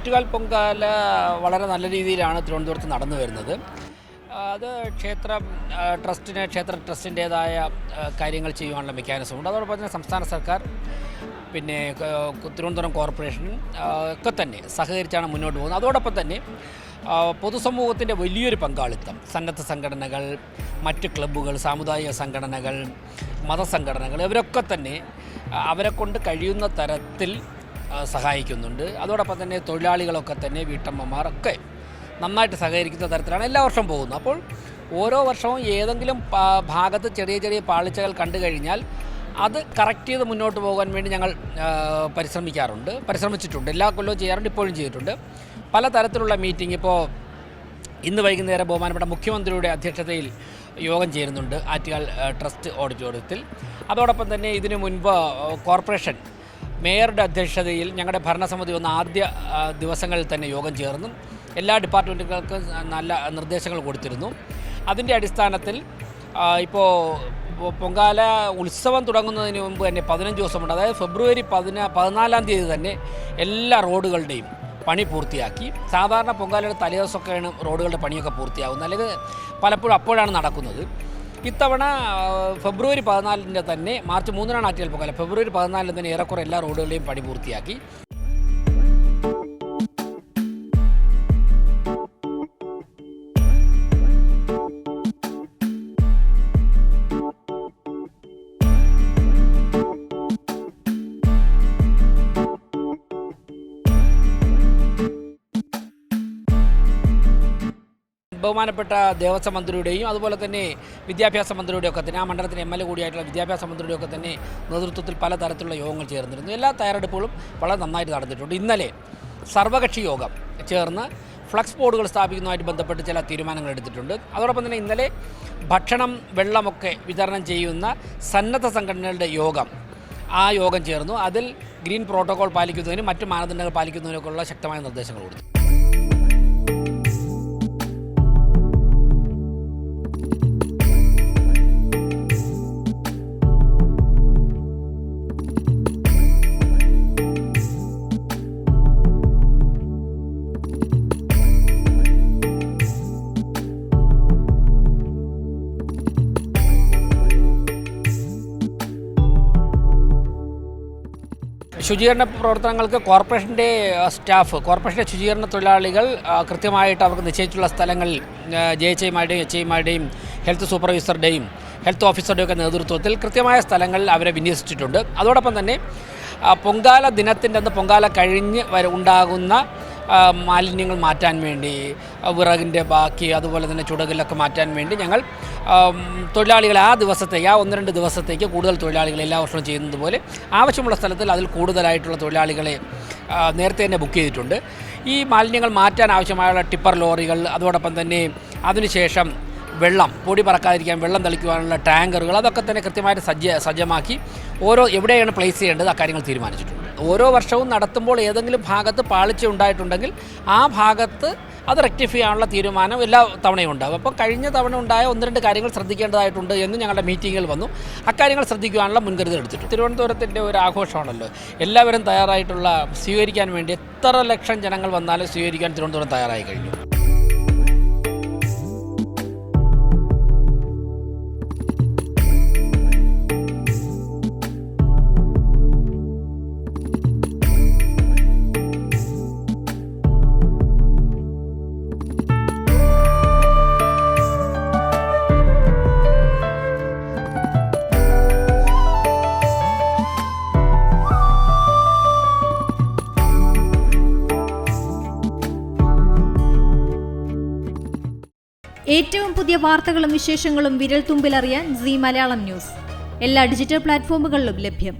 ആറ്റുകാൽ പൊങ്കാല വളരെ നല്ല രീതിയിലാണ് തിരുവനന്തപുരത്ത് നടന്നു വരുന്നത്. അത് ക്ഷേത്ര ട്രസ്റ്റിൻ്റേതായ കാര്യങ്ങൾ ചെയ്യുവാനുള്ള മെക്കാനിസമുണ്ട്. അതോടൊപ്പം തന്നെ സംസ്ഥാന സർക്കാർ പിന്നെ തിരുവനന്തപുരം കോർപ്പറേഷൻ ഒക്കെ തന്നെ സഹകരിച്ചാണ് മുന്നോട്ട് പോകുന്നത്. അതോടൊപ്പം തന്നെ പൊതുസമൂഹത്തിൻ്റെ വലിയൊരു പങ്കാളിത്തം, സന്നദ്ധ സംഘടനകൾ, മറ്റ് ക്ലബ്ബുകൾ, സാമുദായിക സംഘടനകൾ, മതസംഘടനകൾ, ഇവരൊക്കെ തന്നെ അവരെ കൊണ്ട് കഴിയുന്ന തരത്തിൽ സഹായിക്കുന്നുണ്ട്. അതോടൊപ്പം തന്നെ തൊഴിലാളികളൊക്കെ തന്നെ, വീട്ടമ്മമാർ ഒക്കെ നന്നായിട്ട് സഹകരിക്കുന്ന തരത്തിലാണ് എല്ലാ വർഷവും പോകുന്നത്. അപ്പോൾ ഓരോ വർഷവും ഏതെങ്കിലും ഭാഗത്ത് ചെറിയ ചെറിയ പാളിച്ചകൾ കണ്ടു കഴിഞ്ഞാൽ അത് കറക്റ്റ് ചെയ്ത് മുന്നോട്ട് പോകാൻ വേണ്ടി ഞങ്ങൾ പരിശ്രമിച്ചിട്ടുണ്ട്. എല്ലാ കൊല്ലവും ചെയ്യാറുണ്ട്, ഇപ്പോഴും ചെയ്തിട്ടുണ്ട്. പല തരത്തിലുള്ള മീറ്റിംഗ്, ഇപ്പോൾ ഇന്ന് വൈകുന്നേരം ബഹുമാനപ്പെട്ട മുഖ്യമന്ത്രിയുടെ അധ്യക്ഷതയിൽ യോഗം ചേരുന്നുണ്ട് ആറ്റുകാൽ ട്രസ്റ്റ് ഓഡിറ്റോറിയത്തിൽ. അതോടൊപ്പം തന്നെ ഇതിനു മുൻപ് കോർപ്പറേഷൻ മേയറുടെ അധ്യക്ഷതയിൽ ഞങ്ങളുടെ ഭരണസമിതി ആദ്യ ദിവസങ്ങളിൽ തന്നെ യോഗം ചേർന്നു എല്ലാ ഡിപ്പാർട്ട്മെൻറ്റുകൾക്കും നല്ല നിർദ്ദേശങ്ങൾ കൊടുത്തിരുന്നു. അതിൻ്റെ അടിസ്ഥാനത്തിൽ ഇപ്പോൾ പൊങ്കാല ഉത്സവം തുടങ്ങുന്നതിന് മുമ്പ് തന്നെ 15 ദിവസമുണ്ട്. അതായത് ഫെബ്രുവരി 14-ാം തീയതി തന്നെ എല്ലാ റോഡുകളുടെയും പണി പൂർത്തിയാക്കി. സാധാരണ പൊങ്കാലയുടെ തലേദിവസമൊക്കെയാണ് റോഡുകളുടെ പണിയൊക്കെ പൂർത്തിയാകുന്നത്, അല്ലെങ്കിൽ പലപ്പോഴും അപ്പോഴാണ് നടക്കുന്നത്. ഇത്തവണ ഫെബ്രുവരി 14-ന് തന്നെ, മാർച്ച് 3-നാണ് ആറ്റുകാൽ പൊങ്കാല, ഫെബ്രുവരി 14-ന് തന്നെ ഏറെക്കുറെ എല്ലാ റോഡുകളുടെയും പണി പൂർത്തിയാക്കി. ബഹുമാനപ്പെട്ട ദേവസ്വം മന്ത്രിയുടെയും അതുപോലെ തന്നെ വിദ്യാഭ്യാസ മന്ത്രിയുടെയും ഒക്കെ തന്നെ, ആ മണ്ഡലത്തിന് MLA കൂടിയായിട്ടുള്ള വിദ്യാഭ്യാസ മന്ത്രിയുടെ ഒക്കെ തന്നെ നേതൃത്വത്തിൽ പലതരത്തിലുള്ള യോഗങ്ങൾ ചേർന്നിരുന്നു. എല്ലാ തയ്യാറെടുപ്പുകളും വളരെ നന്നായിട്ട് നടന്നിട്ടുണ്ട്. ഇന്നലെ സർവകക്ഷി യോഗം ചേർന്ന് ഫ്ലക്സ് ബോർഡുകൾ സ്ഥാപിക്കുന്നതുമായിട്ട് ബന്ധപ്പെട്ട് ചില തീരുമാനങ്ങൾ എടുത്തിട്ടുണ്ട്. അതോടൊപ്പം തന്നെ ഇന്നലെ ഭക്ഷണം, വെള്ളമൊക്കെ വിതരണം ചെയ്യുന്ന സന്നദ്ധ സംഘടനകളുടെ ആ യോഗം ചേർന്നു. അതിൽ ഗ്രീൻ പ്രോട്ടോകോൾ പാലിക്കുന്നതിനും മറ്റ് മാനദണ്ഡങ്ങൾ പാലിക്കുന്നതിനൊക്കെയുള്ള ശക്തമായ നിർദ്ദേശങ്ങൾ കൊടുത്തു. ശുചീകരണ പ്രവർത്തനങ്ങൾക്ക് കോർപ്പറേഷൻ്റെ കോർപ്പറേഷൻ്റെ ശുചീകരണ തൊഴിലാളികൾ കൃത്യമായിട്ട് അവർക്ക് നിശ്ചയിച്ചുള്ള സ്ഥലങ്ങളിൽ JHIമാരുടെയും HIമാരുടെയും ഹെൽത്ത് സൂപ്പർവൈസറുടെയും ഹെൽത്ത് ഓഫീസറുടെയും ഒക്കെ നേതൃത്വത്തിൽ കൃത്യമായ സ്ഥലങ്ങളിൽ അവരെ വിന്യസിച്ചിട്ടുണ്ട്. അതോടൊപ്പം തന്നെ പൊങ്കാല ദിനത്തിൻ്റെ അന്ന്, പൊങ്കാല കഴിഞ്ഞ് ഉണ്ടാകുന്ന മാലിന്യങ്ങൾ മാറ്റാൻ വേണ്ടി, വിറകിൻ്റെ ബാക്കി, അതുപോലെ തന്നെ ചുടകിലൊക്കെ മാറ്റാൻ വേണ്ടി ഞങ്ങൾ തൊഴിലാളികളെ ആ 1-2 ദിവസത്തേക്ക് കൂടുതൽ തൊഴിലാളികളെ എല്ലാ വർഷവും ചെയ്യുന്നത് പോലെ ആവശ്യമുള്ള സ്ഥലത്തിൽ അതിൽ കൂടുതലായിട്ടുള്ള തൊഴിലാളികളെ നേരത്തെ തന്നെ ബുക്ക് ചെയ്തിട്ടുണ്ട്. ഈ മാലിന്യങ്ങൾ മാറ്റാൻ ആവശ്യമായുള്ള ടിപ്പർ ലോറികൾ, അതോടൊപ്പം തന്നെ അതിനുശേഷം പൊടി പറക്കാതിരിക്കാൻ വെള്ളം തളിക്കുവാനുള്ള ടാങ്കറുകൾ, അതൊക്കെ തന്നെ കൃത്യമായിട്ട് സജ്ജമാക്കി എവിടെയാണ് പ്ലേസ് ചെയ്യേണ്ടത് അക്കാര്യങ്ങൾ തീരുമാനിച്ചിട്ടുണ്ട്. ഓരോ വർഷവും നടത്തുമ്പോൾ ഏതെങ്കിലും ഭാഗത്ത് പാളിച്ച ഉണ്ടായിട്ടുണ്ടെങ്കിൽ ആ ഭാഗത്ത് അത് റെക്ടിഫൈ ചെയ്യാനുള്ള തീരുമാനം എല്ലാ തവണയും ഉണ്ടാകും. അപ്പോൾ കഴിഞ്ഞ തവണ ഉണ്ടായ 1-2 കാര്യങ്ങൾ ശ്രദ്ധിക്കേണ്ടതായിട്ടുണ്ട് എന്ന് ഞങ്ങളുടെ മീറ്റിങ്ങിൽ വന്നു. അക്കാര്യങ്ങൾ ശ്രദ്ധിക്കുവാനുള്ള മുൻകരുതൽ എടുത്തിട്ടുണ്ട്. തിരുവനന്തപുരത്തിൻ്റെ ഒരു ആഘോഷമാണല്ലോ, എല്ലാവരും തയ്യാറായിട്ടുള്ള സ്വീകരിക്കാൻ വേണ്ടി എത്ര ലക്ഷം ജനങ്ങൾ വന്നാലും സ്വീകരിക്കാൻ തിരുവനന്തപുരം തയ്യാറായി കഴിഞ്ഞു. ഏറ്റവും പുതിയ വാർത്തകളും വിശേഷങ്ങളും വിരൽത്തുമ്പിലറിയാൻ Zee മലയാളം ന്യൂസ് എല്ലാ ഡിജിറ്റൽ പ്ലാറ്റ്ഫോമുകളിലും ലഭ്യം.